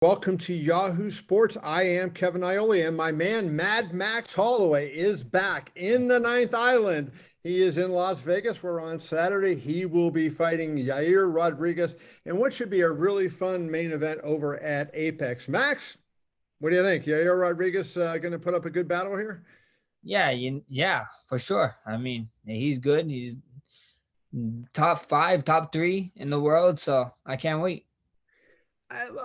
Welcome to Yahoo Sports. I am Kevin Ioli, and my man Mad Max Holloway is back in the Ninth Island. He is in Las Vegas. We're on Saturday. He will be fighting Yair Rodriguez in what should be a really fun main event over at Apex. Max, what do you think? Yair Rodriguez going to put up a good battle here? Yeah, for sure. I mean, he's good. He's top five, top three in the world. So I can't wait.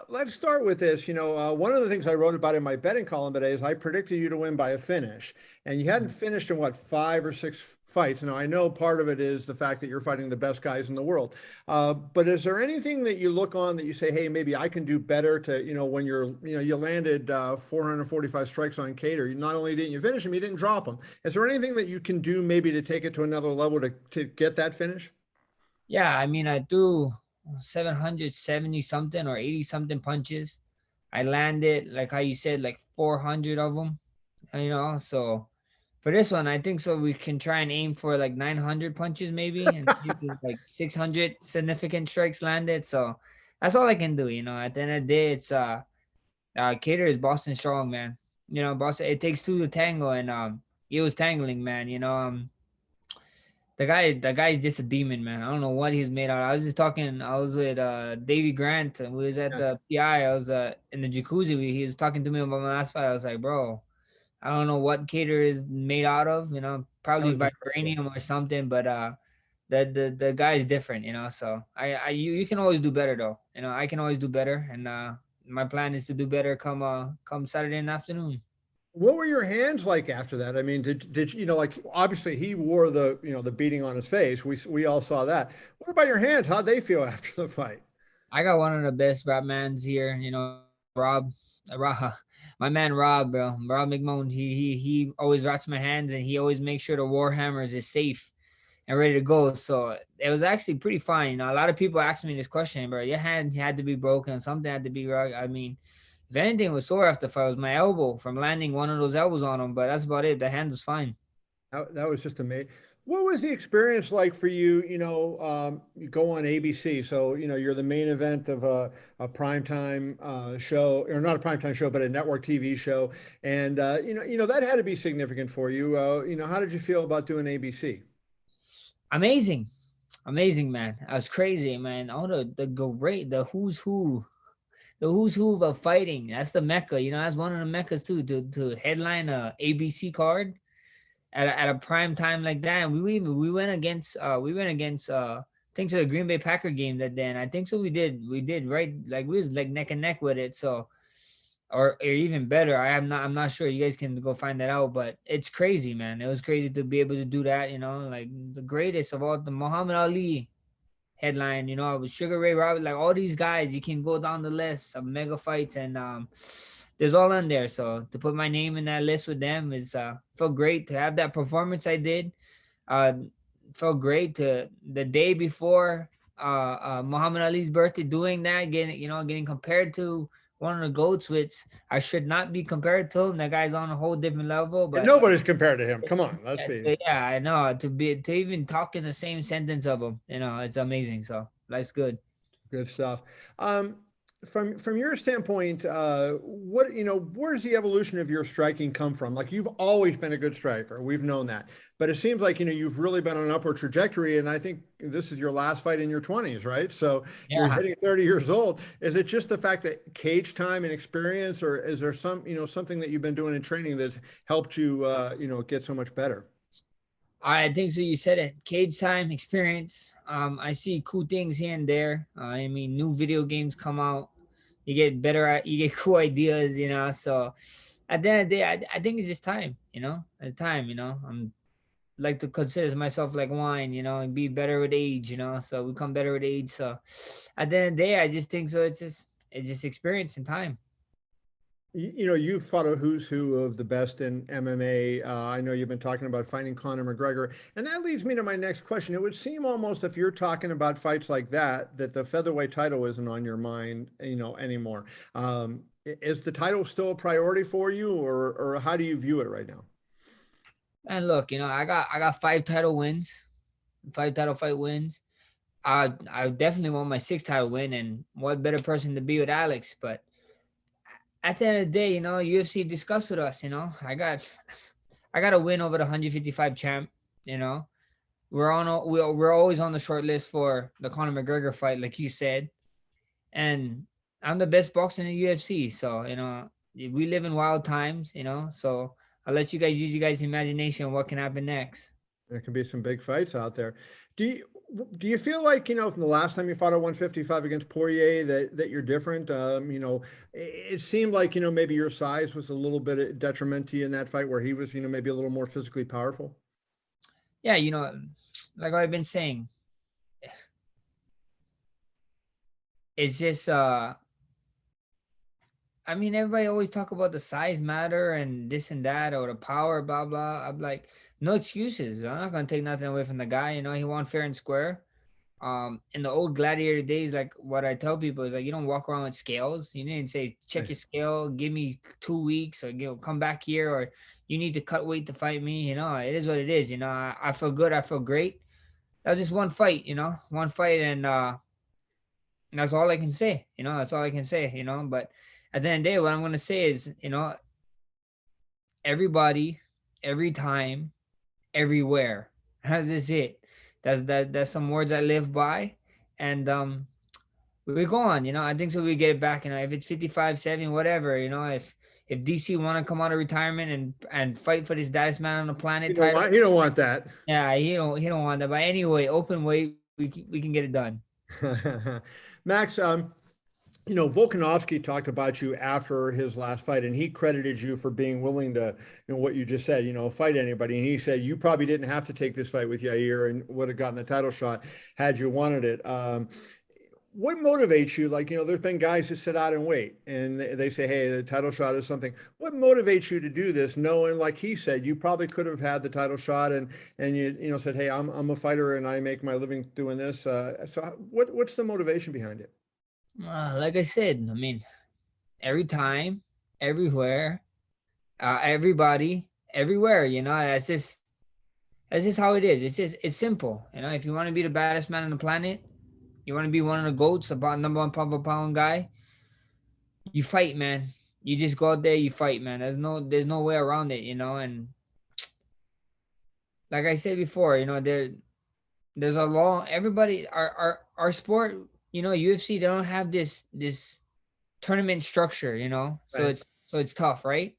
Let's start with this. One of the things I wrote about in my betting column today is I predicted you to win by a finish, and you hadn't finished in what, five or six fights. Now, I know part of it is the fact that you're fighting the best guys in the world. But is there anything that you look on that you say, hey, maybe I can do better to, when you landed 445 strikes on Kattar. Not only didn't you finish him, you didn't drop him. Is there anything that you can do maybe to take it to another level to get that finish? Yeah, I mean, I threw 770 something or 80 something punches. I landed, like how you said, like 400 of them, So for this one, I think so. We can try and aim for like 900 punches maybe and like 600 significant strikes landed. So that's all I can do. At the end of the day, it's, Cater is Boston strong, man. Boston. It takes two to tango, and he was tangling, man. The guy is just a demon, man. I don't know what he's made out of. I was just talking. I was with Davey Grant, and we was at Yeah. the PI. I was in the jacuzzi. He was talking to me about my last fight. I was like, bro, I don't know what Cater is made out of. That Probably was incredible. vibranium or something. But the guy is different. So you can always do better though. I can always do better, and my plan is to do better come Saturday in the afternoon. What were your hands like after that? I mean, did like obviously he wore the beating on his face. We all saw that. What about your hands? How'd they feel after the fight? I got one of the best rap mans here. Rob, Rob, my man Rob, bro, Rob McMahon. He always rocks my hands, and he always makes sure the Warhammers is safe and ready to go. So it was actually pretty fine. A lot of people ask me this question, bro. Your hand had to be broken, something had to be wrong. I mean, if anything was sore after the fight, it was my elbow from landing one of those elbows on him. But that's about it. The hand was fine. That was just amazing. What was the experience like for you? You go on ABC, so you're the main event of a primetime show, or not a primetime show, but a network TV show, and that had to be significant for you. How did you feel about doing ABC? Amazing, amazing, man. I was crazy, man. All the who's who of fighting. That's the mecca. That's one of the meccas too. To headline a ABC card at a prime time like that. And we went against thanks to the Green Bay Packer game that day. And I think so we did right, like we was like neck and neck with it. So or even better. I'm not sure. You guys can go find that out. But it's crazy, man. It was crazy to be able to do that. Like the greatest of all, the Muhammad Ali headline. I was Sugar Ray Robert, like all these guys. You can go down the list of mega fights, and there's all on there. So to put my name in that list with them is felt great to have that performance I did. Uh, Felt great to the day before Muhammad Ali's birthday, doing that, getting compared to one of the goats, which I should not be compared to him. That guy's on a whole different level, And but nobody's compared to him. Come on, let's be. yeah, I know, to even talk in the same sentence of him, it's amazing. So life's good. Good stuff. Um, from your standpoint, what where's the evolution of your striking come from? Like you've always been a good striker, we've known that, but it seems like you've really been on an upward trajectory, and I think this is your last fight in your 20s, right? So you're Yeah. hitting 30 years old. Is it just the fact that cage time and experience, or is there something that you've been doing in training that's helped you get so much better? I think so. You said it. Cage time experience. I see cool things here and there. I mean, new video games come out. You get better at. You get cool ideas. So at the end of the day, I think it's just time. At the time. I'm like to consider myself like wine. And be better with age. So we come better with age. So at the end of the day, I just think so. It's just experience and time. You've fought a who's who of the best in MMA. I know you've been talking about fighting Conor McGregor, and that leads me to my next question. It would seem almost, if you're talking about fights like that, that the featherweight title isn't on your mind, anymore. Is the title still a priority for you, or how do you view it right now? And look, I got five title fight wins. I definitely want my sixth title win, and what better person to be with Alex? But at the end of the day, UFC discussed with us. I got a win over the 155 champ. You know, we're always on the short list for the Conor McGregor fight, like you said, and I'm the best boxer in the UFC. So we live in wild times. So I'll let you guys use you guys' imagination. What can happen next? There can be some big fights out there. Do you do you feel like, from the last time you fought at 155 against Poirier that you're different? It seemed like, maybe your size was a little bit detriment to you in that fight where he was, maybe a little more physically powerful. Yeah, like I've been saying, it's just I mean, everybody always talk about the size matter and this and that or the power, blah blah. I'm like, no excuses. I'm not gonna take nothing away from the guy. He won fair and square. In the old gladiator days, like what I tell people is like, you don't walk around with scales. You didn't say check Right. your scale, give me 2 weeks, or come back here, or you need to cut weight to fight me. It is what it is. I feel good. I feel great. That was just one fight. One fight, and that's all I can say. That's all I can say. But at the end of the day, what I'm gonna say is, everybody, every time, everywhere. That's just it. That's some words I live by, and we go on. I think so. We get it back. If it's 55, 70, whatever. If DC want to come out of retirement and fight for this baddest man on the planet title, You don't want that. yeah, he don't want that. But anyway, open weight, we can get it done. Max, Volkanovski talked about you after his last fight, and he credited you for being willing to, what you just said, fight anybody. And he said you probably didn't have to take this fight with Yair and would have gotten the title shot had you wanted it. What motivates you? Like, there's been guys who sit out and wait and they say, hey, the title shot is something. What motivates you to do this, knowing, like he said, you probably could have had the title shot and you said, hey, I'm a fighter and I make my living doing this. So what's the motivation behind it? Like I said, I mean, every time, everywhere, everybody, everywhere. That's just how it is. It's simple. If you want to be the baddest man on the planet, you want to be one of the goats, about number one pound for pound guy, you fight, man. You just go out there, you fight, man. There's no way around it. And like I said before, there's a long everybody our sport, UFC, they don't have this tournament structure, so Right. it's tough, right?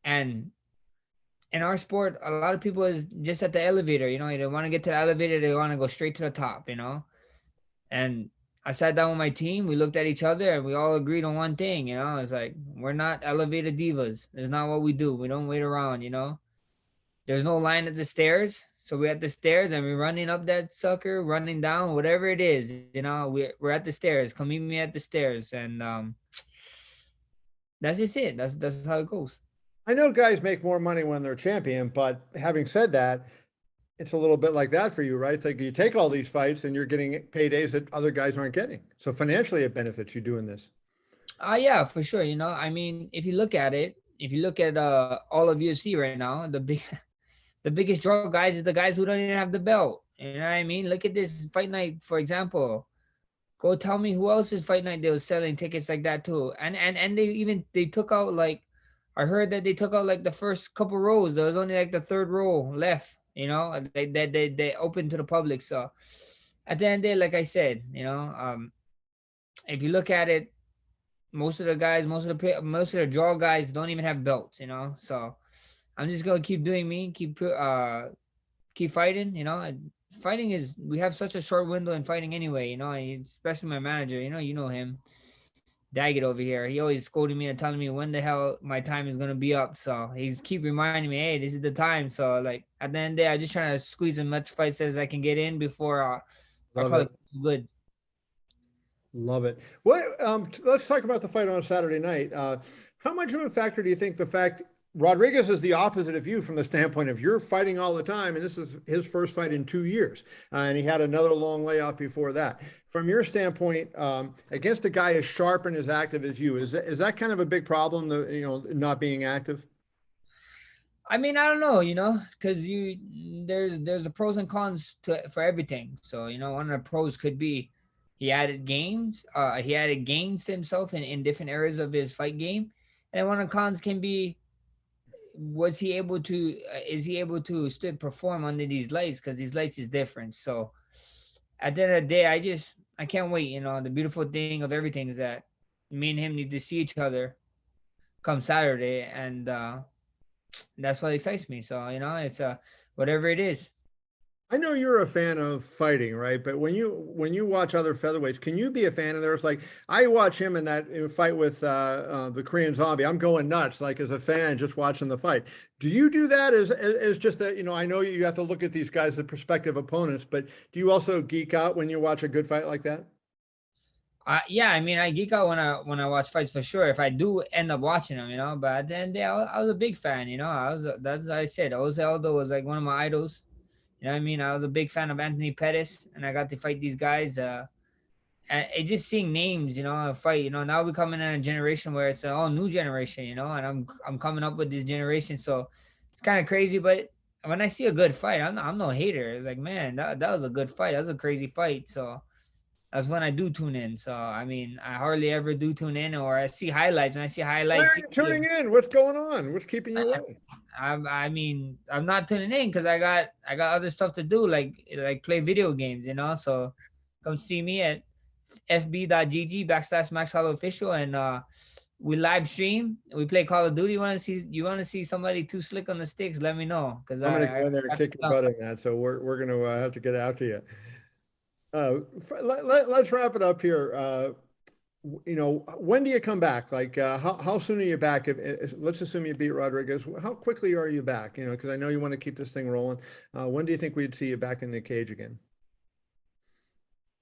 And in our sport, a lot of people is just at the elevator, they want to get to the elevator, they want to go straight to the top. And I sat down with my team, we looked at each other, and we all agreed on one thing. It's like, we're not elevator divas. It's not what we do. We don't wait around. There's no line at the stairs, so we're at the stairs and we're running up that sucker, running down, whatever it is. We're at the stairs. Come meet me at the stairs, and that's just it. That's how it goes. I know guys make more money when they're champion, but having said that, it's a little bit like that for you, right? It's like you take all these fights and you're getting paydays that other guys aren't getting. So financially, it benefits you doing this. Yeah, for sure. I mean, if you look at it, if you look at all of UFC right now, the biggest draw guys is the guys who don't even have the belt. You know what I mean? Look at this fight night, for example. Go tell me who else's fight night they was selling tickets like that too. And they took out, like, I heard that they took out like the first couple rows. There was only like the third row left. They opened to the public. So at the end of the day, like I said, if you look at it, most of the guys, most of the draw guys don't even have belts. So I'm just gonna keep doing me, keep fighting. Fighting is, we have such a short window in fighting anyway. Especially my manager. You know him, Daggett over here. He always scolding me and telling me when the hell my time is gonna be up. So he's keep reminding me, hey, this is the time. So like at the end of the day, I'm just trying to squeeze as much fights as I can get in before I Love call it. it good. Love it. What, let's talk about the fight on Saturday night. How much of a factor do you think the fact Rodriguez is the opposite of you from the standpoint of you're fighting all the time, and this is his first fight in 2 years, and he had another long layoff before that. From your standpoint, against a guy as sharp and as active as you, is that kind of a big problem? Not being active. I mean, I don't know, because there's the pros and cons for everything. So one of the pros could be He added games. He added gains to himself in different areas of his fight game. And one of the cons can be, was he able to? Is he able to still perform under these lights? Because these lights is different. So at the end of the day, I can't wait. You know, the beautiful thing of everything is that me and him need to see each other come Saturday, and that's what excites me. So you know, it's whatever it is. I know you're a fan of fighting, right? But when you watch other featherweights, can you be a fan of theirs? Like I watch him in that fight with the Korean Zombie. I'm going nuts, like as a fan, just watching the fight. Do you do that as just that? You know, I know you have to look at these guys as prospective opponents, but do you also geek out when you watch a good fight like that? Yeah, I mean, I geek out when I watch fights for sure. If I do end up watching them, you know. But at the end of the day, I was a big fan. You know, that's what I said. Jose Aldo was like one of my idols. You know what I mean? I was a big fan of Anthony Pettis, and I got to fight these guys. And it just seeing names, you know, fight. You know, now we're coming in a generation where it's an all new generation. You know, and I'm coming up with this generation, so it's kind of crazy. But when I see a good fight, I'm no hater. It's like, man, that was a good fight. That was a crazy fight. So that's when I do tune in. So I mean, I hardly ever do tune in, or I see highlights, and I see Why highlights. are you tuning in? What's going on? What's keeping you away? I mean, I'm not tuning in because I got other stuff to do, like play video games, you know. So come see me at fb.gg /Max Hollow Official, and we live stream. We play Call of Duty. You want to see somebody too slick on the sticks? Let me know because I'm going to I go in there and got kick your some. butt in that. So we're going to have to get out to you. Let's wrap it up here. You know, when do you come back? Like, how soon are you back? Let's assume you beat Rodriguez. How quickly are you back? You know, because I know you want to keep this thing rolling. When do you think we'd see you back in the cage again?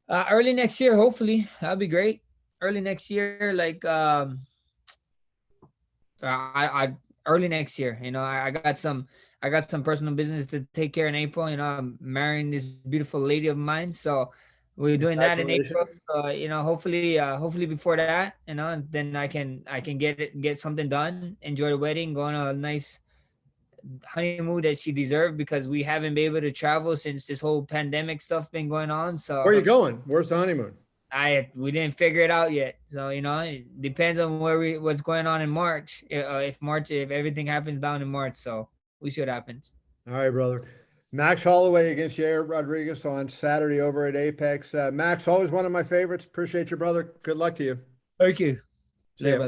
Early next year, hopefully. That'll be great. Early next year, like I early next year. You know, I got some personal business to take care in April. You know, I'm marrying this beautiful lady of mine, so we're doing that in April. Congratulations. So you know, hopefully before that, you know, then I can get something done, enjoy the wedding, go on a nice honeymoon that she deserved because we haven't been able to travel since this whole pandemic stuff been going on. Where are you So going? Where's the honeymoon? we didn't figure it out yet. So you know, it depends on what's going on in March. If everything happens down in March, so we see what happens. All right, brother. Max Holloway against Yair Rodriguez on Saturday over at Apex. Max, always one of my favorites. Appreciate you, brother. Good luck to you. Thank you. See ya. Later,